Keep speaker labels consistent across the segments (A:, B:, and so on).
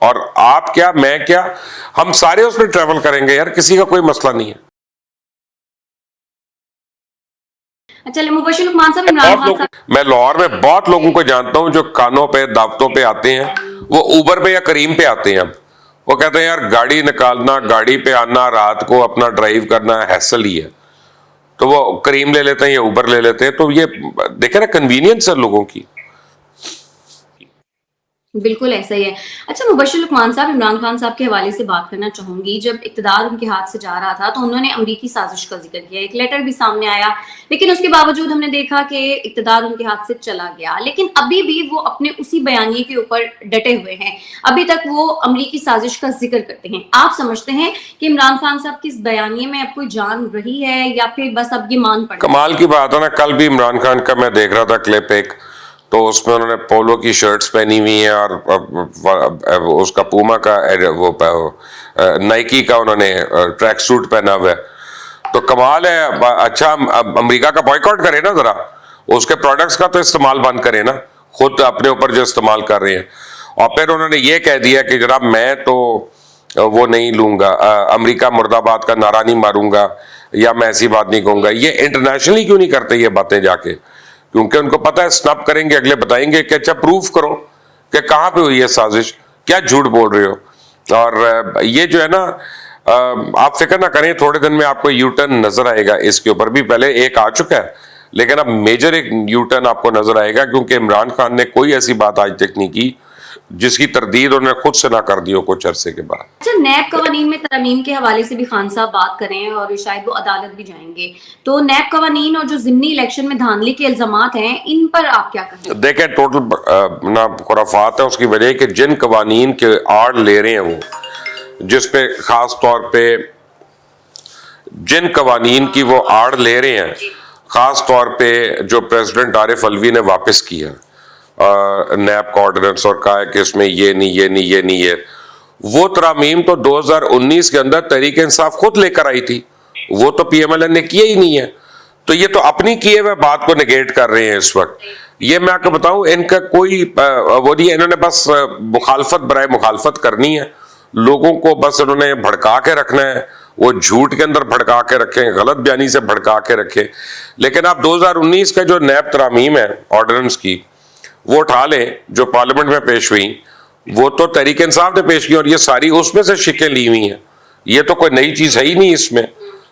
A: اور آپ کیا میں کیا ہم سارے اس میں ٹریول کریں گے یار, کسی کا کوئی مسئلہ نہیں ہے.
B: چلے مبشر لقمان صاحب, عمران خان صاحب,
A: میں لاہور میں بہت لوگوں کو جانتا ہوں جو کانوں پہ دعوتوں پہ آتے ہیں, وہ اوبر پہ یا کریم پہ آتے ہیں. اب وہ کہتے ہیں یار گاڑی نکالنا, گاڑی پہ آنا, رات کو اپنا ڈرائیو کرنا ہیسل ہی ہے, تو وہ کریم لے لیتے ہیں یا اوبر لے لیتے ہیں. تو یہ دیکھیں نا کنوینئنس ہے لوگوں کی.
B: بالکل ایسا ہی ہے. اچھا مبشر لقمان صاحب, عمران خان صاحب کے حوالے سے بات کرنا چاہوں گی. جب اقتدار ان کے ہاتھ سے جا رہا تھا تو انہوں نے امریکی سازش کا ذکر کیا, ایک لیٹر بھی سامنے آیا, لیکن اس کے باوجود ہم نے دیکھا کہ اقتدار ان کے ہاتھ سے چلا گیا. لیکن ابھی بھی وہ اپنے اسی بیانیے کے اوپر ڈٹے ہوئے ہیں, ابھی تک وہ امریکی سازش کا ذکر کرتے ہیں. آپ سمجھتے ہیں کہ عمران خان صاحب کی اس بیانیے میں اب کوئی جان رہی ہے یا پھر بس اب یہ مان پڑ؟
A: کمال کی بات ہے نا, کل بھی عمران خان کا میں دیکھ رہا تھا کلپ ایک, تو اس میں انہوں نے پولو کی شرٹس پہنی ہوئی ہیں اور اس کا پوما کا وہ نائکی کا انہوں نے ٹریک سوٹ پہنا ہوا ہے. تو کمال ہے. اچھا امریکہ کا بائیکاٹ کرے نا ذرا, اس کے پروڈکٹس کا تو استعمال بند کرے نا, خود اپنے اوپر جو استعمال کر رہے ہیں. اور پھر انہوں نے یہ کہہ دیا کہ جناب میں تو وہ نہیں لوں گا, امریکہ مرد آباد کا نعرہ نہیں ماروں گا, یا میں ایسی بات نہیں کہوں گا. یہ انٹرنیشنلی کیوں نہیں کرتے یہ باتیں جا کے؟ کیونکہ ان کو پتہ ہے سنپ کریں گے, اگلے بتائیں گے کہ اچھا پروف کرو کہ کہاں پہ ہوئی ہے سازش, کیا جھوٹ بول رہے ہو. اور یہ جو ہے نا, آپ فکر نہ کریں, تھوڑے دن میں آپ کو یو ٹرن نظر آئے گا. اس کے اوپر بھی پہلے ایک آ چکا ہے, لیکن اب میجر ایک یو ٹرن آپ کو نظر آئے گا, کیونکہ عمران خان نے کوئی ایسی بات آج تک نہیں کی جس کی تردید انہوں نے خود سے نہ کر دی ہو کچھ عرصے کے بعد.
B: اچھا, نیب قوانین میں ترمیم کے حوالے سے بھی خان صاحب بات کریں, اور شاید وہ عدالت بھی جائیں گے, تو نیب قوانین اور جو ضمنی الیکشن میں دھاندلی کے الزامات ہیں, ان پر آپ کیا کہیں؟
A: دیکھیں ٹوٹل خرافات ہے. اس کی وجہ کہ جن قوانین کے آڑ لے رہے ہیں وہ, جس پہ خاص طور پہ جن قوانین کی وہ آڑ لے رہے ہیں, خاص طور پہ جو پریزیڈنٹ عارف الوی نے واپس کیا نیب کا آرڈیننس اور کہا ہے کہ اس میں یہ نہیں یہ نہیں یہ نہیں ہے, وہ ترامیم تو 2019 کے اندر تحریک انصاف خود لے کر آئی تھی, وہ تو پی ایم ایل این نے کیا ہی نہیں ہے. تو یہ تو اپنی کیے ہوئے بات کو نگیٹ کر رہے ہیں اس وقت. یہ میں آپ کو بتاؤں, ان کا کوئی وہ نہیں ہے, انہوں نے بس مخالفت برائے مخالفت کرنی ہے, لوگوں کو بس انہوں نے بھڑکا کے رکھنا ہے, وہ جھوٹ کے اندر بھڑکا کے رکھیں, غلط بیانی سے بھڑکا کے رکھیں. لیکن آپ 2019 کا جو نیب ترامیم ہے آرڈیننس کی, وہ اٹھا لیں جو پارلیمنٹ میں پیش ہوئی, وہ تو تحریک انصاف نے پیش کی, اور یہ ساری اس میں سے شکیں لی ہوئی ہیں. یہ تو کوئی نئی چیز ہے ہی نہیں اس میں,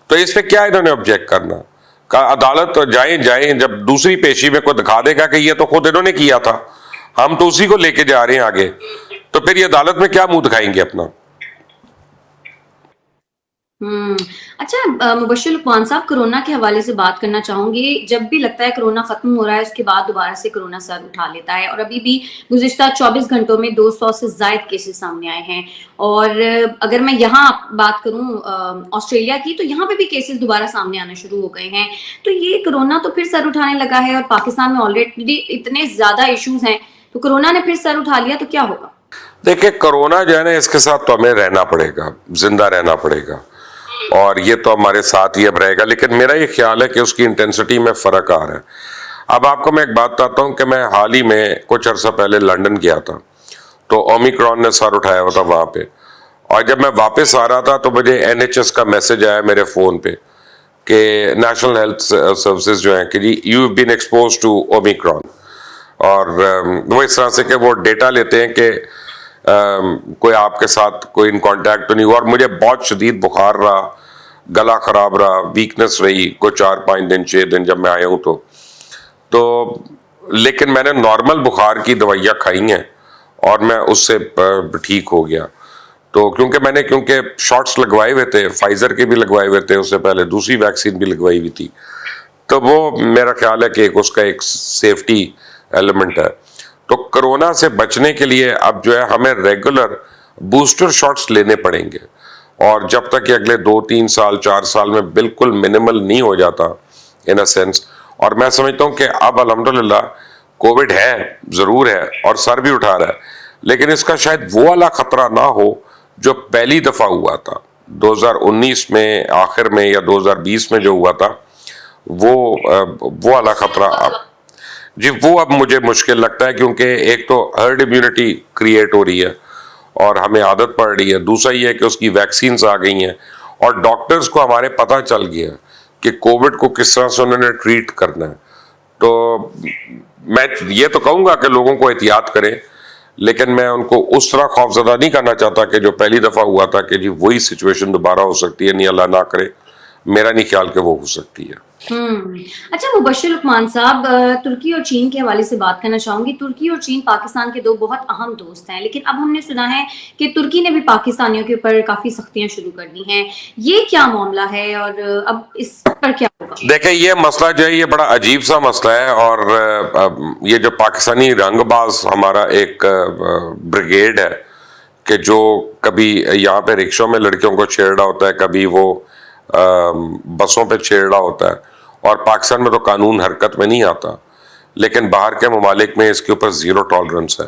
A: تو اس پہ کیا انہوں نے آبجیکٹ کرنا. عدالت تو جائیں, جب دوسری پیشی میں کوئی دکھا دے گا کہ یہ تو خود انہوں نے کیا تھا, ہم تو اسی کو لے کے جا رہے ہیں آگے, تو پھر یہ عدالت میں کیا منہ دکھائیں گے اپنا.
B: اچھا مبشر لقمان صاحب, کرونا کے حوالے سے بات کرنا چاہوں گی. جب بھی لگتا ہے کرونا ختم ہو رہا ہے, اس کے بعد دوبارہ سے کرونا سر اٹھا لیتا ہے, اور ابھی بھی گزشتہ 24 گھنٹوں میں 200 سے زائد کیسز سامنے آئے ہیں. اور اگر میں یہاں بات کروں آسٹریلیا کی, تو یہاں پہ بھی کیسز دوبارہ سامنے آنا شروع ہو گئے ہیں. تو یہ کرونا تو پھر سر اٹھانے لگا ہے, اور پاکستان میں آلریڈی اتنے زیادہ ایشوز ہیں, تو کرونا نے پھر سر اٹھا لیا تو کیا ہوگا؟
A: دیکھیں کرونا جو ہے نا, اس کے ساتھ تو ہمیں رہنا پڑے گا, زندہ رہنا پڑے گا, اور یہ تو ہمارے ساتھ ہی اب رہے گا. لیکن میرا یہ خیال ہے کہ اس کی انٹینسٹی میں فرق آ رہا ہے. اب آپ کو میں ایک بات بتاتا ہوں کہ میں حال ہی میں کچھ عرصہ پہلے لنڈن گیا تھا, تو اومیکرون نے سر اٹھایا ہوا تھا وہاں پہ, اور جب میں واپس آ رہا تھا تو مجھے NHS کا میسج آیا میرے فون پہ کہ نیشنل ہیلتھ سروسز جو ہیں کہ جی you have been expose to omicron, اور وہ اس طرح سے کہ وہ ڈیٹا لیتے ہیں کہ کوئی آپ کے ساتھ کوئی ان کانٹیکٹ تو نہیں ہوا. اور مجھے بہت شدید بخار رہا, گلا خراب رہا, ویکنس رہی کوئی 4-5 دن 6 دن جب میں آیا ہوں تو لیکن میں نے نارمل بخار کی دوائیاں کھائی ہیں اور میں اس سے ٹھیک ہو گیا. تو کیونکہ شاٹس لگوائے ہوئے تھے, فائزر کے بھی لگوائے ہوئے تھے, اس سے پہلے دوسری ویکسین بھی لگوائی ہوئی تھی, تو وہ میرا خیال ہے کہ اس کا ایک سیفٹی ایلیمنٹ ہے. تو کرونا سے بچنے کے لیے اب جو ہے ہمیں ریگولر بوسٹر شاٹس لینے پڑیں گے, اور جب تک کہ اگلے 2-3 سال 4 سال میں بالکل منیمل نہیں ہو جاتا ان اے سینس. اور میں سمجھتا ہوں کہ اب الحمدللہ کووڈ ہے, ضرور ہے, اور سر بھی اٹھا رہا ہے, لیکن اس کا شاید وہ والا خطرہ نہ ہو جو پہلی دفعہ ہوا تھا 2019 میں آخر میں, یا 2020 میں جو ہوا تھا, وہ والا خطرہ وہ اب مجھے مشکل لگتا ہے, کیونکہ ایک تو ہرڈ امیونٹی کریٹ ہو رہی ہے, اور ہمیں عادت پڑ رہی ہے. دوسرا یہ ہے کہ اس کی ویکسینز آ گئی ہیں اور ڈاکٹرز کو ہمارے پتہ چل گیا کہ کووڈ کو کس طرح سے انہوں نے ٹریٹ کرنا ہے. تو میں یہ تو کہوں گا کہ لوگوں کو احتیاط کریں, لیکن میں ان کو اس طرح خوفزدہ نہیں کرنا چاہتا کہ جو پہلی دفعہ ہوا تھا کہ جی وہی سچویشن دوبارہ ہو سکتی ہے. نہیں, اللہ نہ کرے, میرا نہیں خیال کہ وہ ہو سکتی ہے.
B: اچھا مبشر لقمان صاحب, ترکی اور چین کے حوالے سے بات کرنا چاہوں گی. ترکی اور چین پاکستان کے دو بہت اہم دوست ہیں, لیکن اب ہم نے سنا ہے کہ ترکی نے بھی پاکستانیوں کے اوپر کافی سختیاں شروع کر دی ہیں. یہ کیا معاملہ ہے اور اب اس پر کیا ہوگا؟
A: دیکھیں, یہ مسئلہ جو ہے یہ بڑا عجیب سا مسئلہ ہے, اور یہ جو پاکستانی رنگ باز ہمارا ایک بریگیڈ ہے کہ جو کبھی یہاں پہ رکشوں میں لڑکیوں کو چھیڑ رہا ہوتا ہے, کبھی وہ بسوں پہ چھیڑ رہا ہوتا ہے, اور پاکستان میں تو قانون حرکت میں نہیں آتا, لیکن باہر کے ممالک میں اس کے اوپر زیرو ٹالرنس ہے.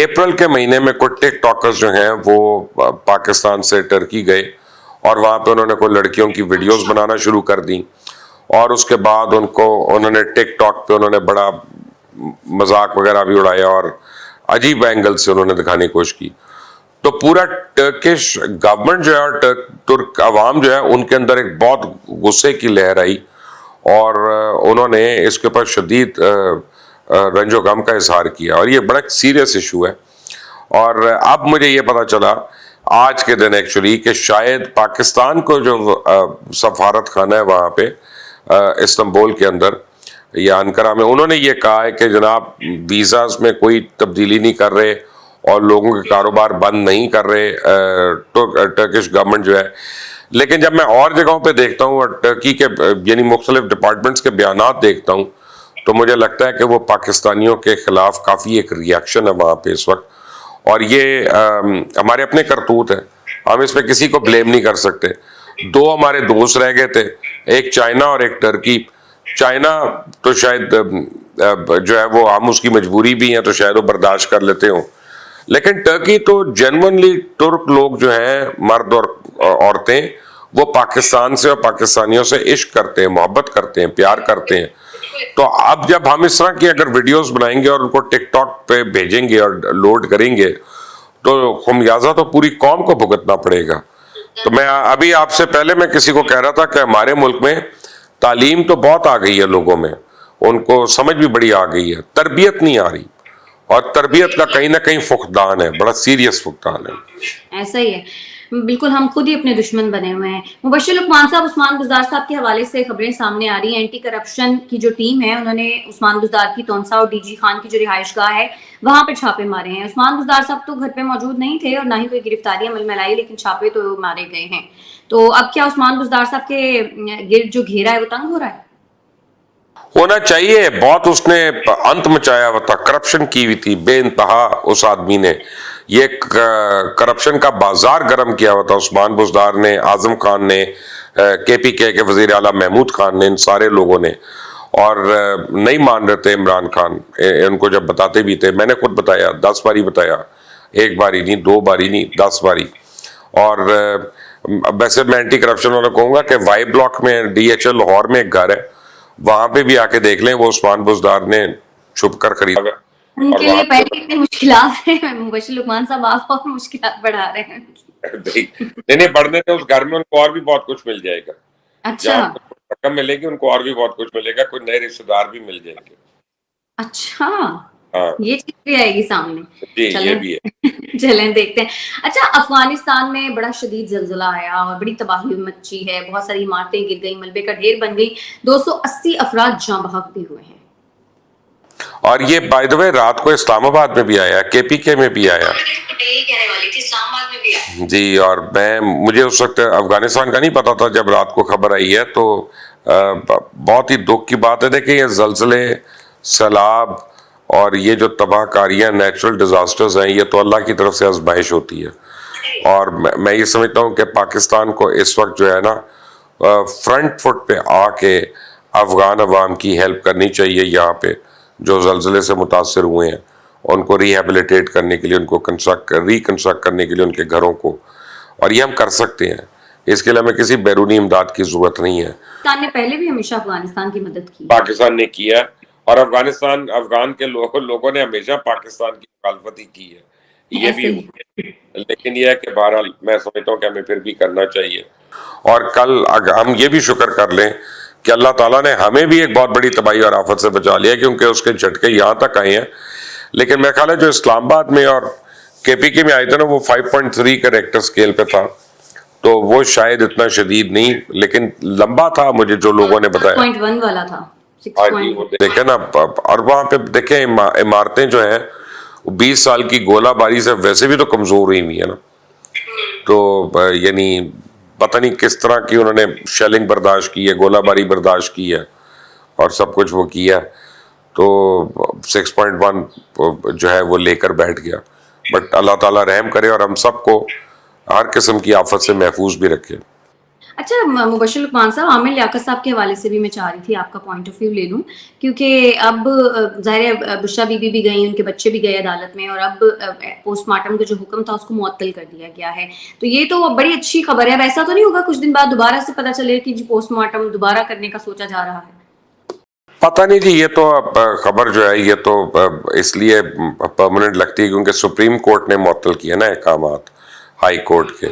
A: اپریل کے مہینے میں کچھ ٹک ٹاکرز جو ہیں وہ پاکستان سے ٹرکی گئے اور وہاں پہ انہوں نے کوئی لڑکیوں کی ویڈیوز بنانا شروع کر دیں, اور اس کے بعد انہوں نے ٹک ٹاک پہ انہوں نے بڑا مذاق وغیرہ بھی اڑایا اور عجیب اینگل سے انہوں نے دکھانے کی کوشش کی. تو پورا ٹرکش گورنمنٹ جو ہے اور ترک عوام جو ہے ان کے اندر ایک بہت غصے کی لہر آئی, اور انہوں نے اس کے اوپر شدید رنج و غم کا اظہار کیا, اور یہ بڑا سیریس ایشو ہے. اور اب مجھے یہ پتا چلا آج کے دن ایکچولی کہ شاید پاکستان کو جو سفارت خانہ ہے وہاں پہ استنبول کے اندر یا انقرہ میں, انہوں نے یہ کہا ہے کہ جناب ویزاز میں کوئی تبدیلی نہیں کر رہے اور لوگوں کے کاروبار بند نہیں کر رہے ٹرکش گورنمنٹ جو ہے. لیکن جب میں اور جگہوں پہ دیکھتا ہوں اور ٹرکی کے یعنی مختلف ڈپارٹمنٹس کے بیانات دیکھتا ہوں, تو مجھے لگتا ہے کہ وہ پاکستانیوں کے خلاف کافی ایک ریاکشن ہے وہاں پہ اس وقت, اور یہ ہمارے اپنے کرتوت ہیں, ہم اس پہ کسی کو بلیم نہیں کر سکتے. دو ہمارے دوست رہ گئے تھے, ایک چائنا اور ایک ٹرکی. چائنا تو شاید جو ہے وہ ہم اس کی مجبوری بھی ہیں تو شاید وہ برداشت کر لیتے ہوں, لیکن ٹرکی تو جینونلی ترک لوگ جو ہیں مرد اور عورتیں وہ پاکستان سے اور پاکستانیوں سے عشق کرتے ہیں, محبت کرتے ہیں, پیار کرتے ہیں. تو اب جب ہم اس طرح کی اگر ویڈیوز بنائیں گے اور ان کو ٹک ٹاک پہ بھیجیں گے اور لوڈ کریں گے تو خمیازہ تو پوری قوم کو بھگتنا پڑے گا. تو میں ابھی آپ سے پہلے میں کسی کو کہہ رہا تھا کہ ہمارے ملک میں تعلیم تو بہت آ گئی ہے لوگوں میں, ان کو سمجھ بھی بڑی آ گئی ہے, تربیت نہیں آ رہی, اور تربیت کا کہیں نہ کہیں فقدان ہے, بڑا سیریس فقدان ہے.
B: ایسا ہی ہے, بالکل ہم خود ہی اپنے دشمن بنے ہوئے ہیں. مبشر لقمان صاحب, عثمان بزدار صاحب کے حوالے سے خبریں سامنے آ رہی ہیں. اینٹی کرپشن کی جو ٹیم ہے انہوں نے عثمان بزدار کی تونسا اور ڈی جی خان کی جو رہائش گاہ ہے وہاں پہ چھاپے مارے ہیں. عثمان بزدار صاحب تو گھر پہ موجود نہیں تھے اور نہ ہی کوئی گرفتاری عمل میں لائی, لیکن چھاپے تو مارے گئے ہیں. تو اب کیا عثمان بزدار صاحب کے گرد جو گھیرا ہے وہ تنگ ہو رہا ہے؟
A: ہونا چاہیے, بہت اس نے انت مچایا ہوا تھا, کرپشن کی ہوئی تھی بے انتہا اس آدمی نے, یہ کرپشن کا بازار گرم کیا ہوا تھا عثمان بزدار نے, اعظم خان نے, کے پی کے وزیر اعلیٰ محمود خان نے, ان سارے لوگوں نے. اور نہیں مان رہے تھے عمران خان, ان کو جب بتاتے بھی تھے, میں نے خود بتایا 10 باری بتایا, ایک باری نہیں, 2 باری نہیں, 10 باری. اور ویسے میں اینٹی کرپشن والوں کہوں گا کہ وائی بلاک میں ڈی ایچ ایل لاہور میں ایک گھر ہے, وہاں پہ بھی آ کے دیکھ لیں, وہ عثمان بزدار نے چھپ کر خریدا.
B: ان کے لیے پہلے اتنے مشکلات ہیں مبشر لقمان صاحب, آپ اور مشکلات بڑھا رہے ہیں.
A: نہیں بڑھنے سے اس گھر میں ان کو اور بھی بہت کچھ مل جائے گا.
B: اچھا,
A: رقم ملے گی ان کو اور بھی بہت کچھ ملے گا, کوئی نئے رشتے دار بھی مل جائیں گے.
B: اچھا, یہ چیز بھی آئے گی سامنے.
A: جی یہ بھی ہے,
B: چلیں دیکھتے ہیں. اچھا, افغانستان میں بڑا شدید زلزلہ آیا اور بڑی تباہی مچی ہے, بہت ساری عمارتیں گر گئی, ملبے کا ڈھیر بن گئی, 280 افراد جاں بحق بھی ہوئے ہیں.
A: اور یہ بائی دا وے رات کو اسلام آباد میں بھی آیا, کے پی کے میں بھی آیا. جی, اور مجھے اس وقت افغانستان کا نہیں پتا تھا, جب رات کو خبر آئی ہے تو بہت ہی دکھ کی بات ہے. دیکھیں یہ زلزلے, سیلاب اور یہ جو تباہ کاریاں نیچرل ڈیزاسٹرز ہیں, یہ تو اللہ کی طرف سے آزمائش ہوتی ہے. اور میں یہ سمجھتا ہوں کہ پاکستان کو اس وقت جو ہے نا فرنٹ فٹ پہ آ کے افغان عوام کی ہیلپ کرنی چاہیے, یہاں پہ جو زلزلے سے متاثر ہوئے ہیں ان کو ریہیبلیٹیٹ کرنے کے لیے, ان کو ریکنسٹرکٹ کرنے کے لیے ان کے گھروں کو, اور یہ ہم کر سکتے ہیں. اس کے لیے ہمیں کسی بیرونی امداد کی ضرورت نہیں ہے.
B: پاکستان نے پہلے بھی ہمیشہ افغانستان کی مدد کی,
A: پاکستان نے کیا, اور افغان کے لوگوں نے ہمیشہ پاکستان کی مخالفت ہی کی ہے. یہ بھی لیکن یہ ہے کہ بہرحال میں سمجھتا ہوں کہ ہمیں پھر بھی کرنا چاہیے. اور کل ہم یہ بھی شکر کر لیں کہ اللہ تعالیٰ نے ہمیں بھی ایک بہت بڑی تباہی اور آفت سے بچا لیا, کیونکہ اس کے جھٹکے یہاں تک آئے ہیں. لیکن میں خیال ہے جو اسلام آباد میں اور کے پی کے میں آئے تھے نا, وہ 5.3 کا ریکٹر اسکیل پہ تھا, تو وہ شاید اتنا شدید نہیں, لیکن لمبا تھا مجھے جو لوگوں نے بتایا.
B: 6.1 والا تھا.
A: دیکھیں نا, اور وہاں پہ دیکھیں عمارتیں جو ہیں 20 سال کی گولہ باری سے ویسے بھی تو کمزور ہوئی ہوئی ہے نا. تو یعنی پتہ نہیں کس طرح کی انہوں نے شیلنگ برداشت کی ہے, گولہ باری برداشت کی ہے, اور سب کچھ وہ کیا. تو 6.1 جو ہے وہ لے کر بیٹھ گیا. بٹ اللہ تعالیٰ رحم کرے اور ہم سب کو ہر قسم کی آفت سے محفوظ بھی رکھے.
B: اچھا مبشر لقمان صاحب, عامر لیاقت صاحب کے حوالے سے بھی میں چاہ رہی تھی آپ کا پوائنٹ آف ویو لے لوں, کیونکہ اب ظاہر بشرا بی بی بھی گئی, ان کے بچے بھی گئے عدالت میں, اور اب پوسٹ مارٹم کا جو حکم تھا اس کو معطل کر دیا گیا ہے. تو یہ تو بڑی اچھی خبر ہے. اب ایسا تو نہیں ہوگا کچھ دن بعد دوبارہ سے پتہ چلے کہ پوسٹ مارٹم دوبارہ کرنے کا سوچا جا رہا ہے؟
A: پتہ نہیں جی, یہ تو خبر جو ہے یہ تو اس لیے پرماننٹ لگتی ہے کیونکہ سپریم کورٹ نے معطل کیا نا احکامات ہائی کورٹ کے,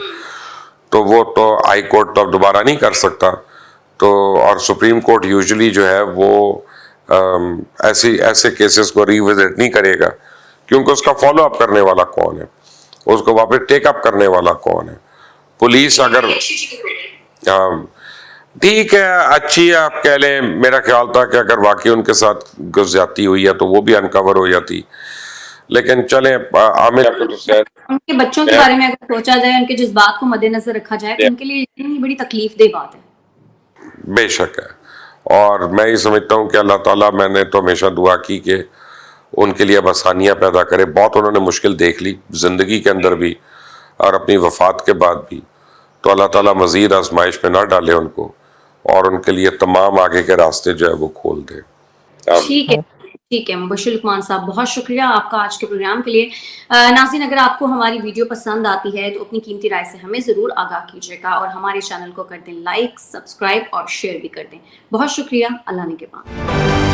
A: تو وہ تو ہائی کورٹ تو اب دوبارہ نہیں کر سکتا. تو اور سپریم کورٹ یوزلی جو ہے وہ ایسے کیسز کو ری وزٹ نہیں کرے گا, کیونکہ اس کا فالو اپ کرنے والا کون ہے, اس کو واپس ٹیک اپ کرنے والا کون ہے. پولیس اگر ٹھیک ہے اچھی آپ کہہ لیں, میرا خیال تھا کہ اگر واقعی ان کے ساتھ زیادتی ہوئی ہے تو وہ بھی انکور ہو جاتی. لیکن چلیں عامر
B: ان کے بچوں کے بارے میں اگر سوچا جائے, ان کے جذبات کو مد نظر رکھا جائے, تو ان کے لیے اتنی بڑی تکلیف دہ بات ہے.
A: بے شک ہے, اور میں یہ سمجھتا ہوں کہ اللہ تعالیٰ, میں نے تو ہمیشہ دعا کی کہ ان کے لیے اب آسانیاں پیدا کرے. بہت انہوں نے مشکل دیکھ لی زندگی کے اندر بھی اور اپنی وفات کے بعد بھی, تو اللہ تعالیٰ مزید آزمائش میں نہ ڈالے ان کو, اور ان کے لیے تمام آگے کے راستے جو ہے وہ کھول دے.
B: ٹھیک ہے مبشر لقمان صاحب, بہت شکریہ آپ کا آج کے پروگرام کے لیے. ناظرین, اگر آپ کو ہماری ویڈیو پسند آتی ہے تو اپنی قیمتی رائے سے ہمیں ضرور آگاہ کیجیے گا, اور ہمارے چینل کو کر دیں لائک, سبسکرائب اور شیئر بھی کر دیں. بہت شکریہ. اللہ نگہبان.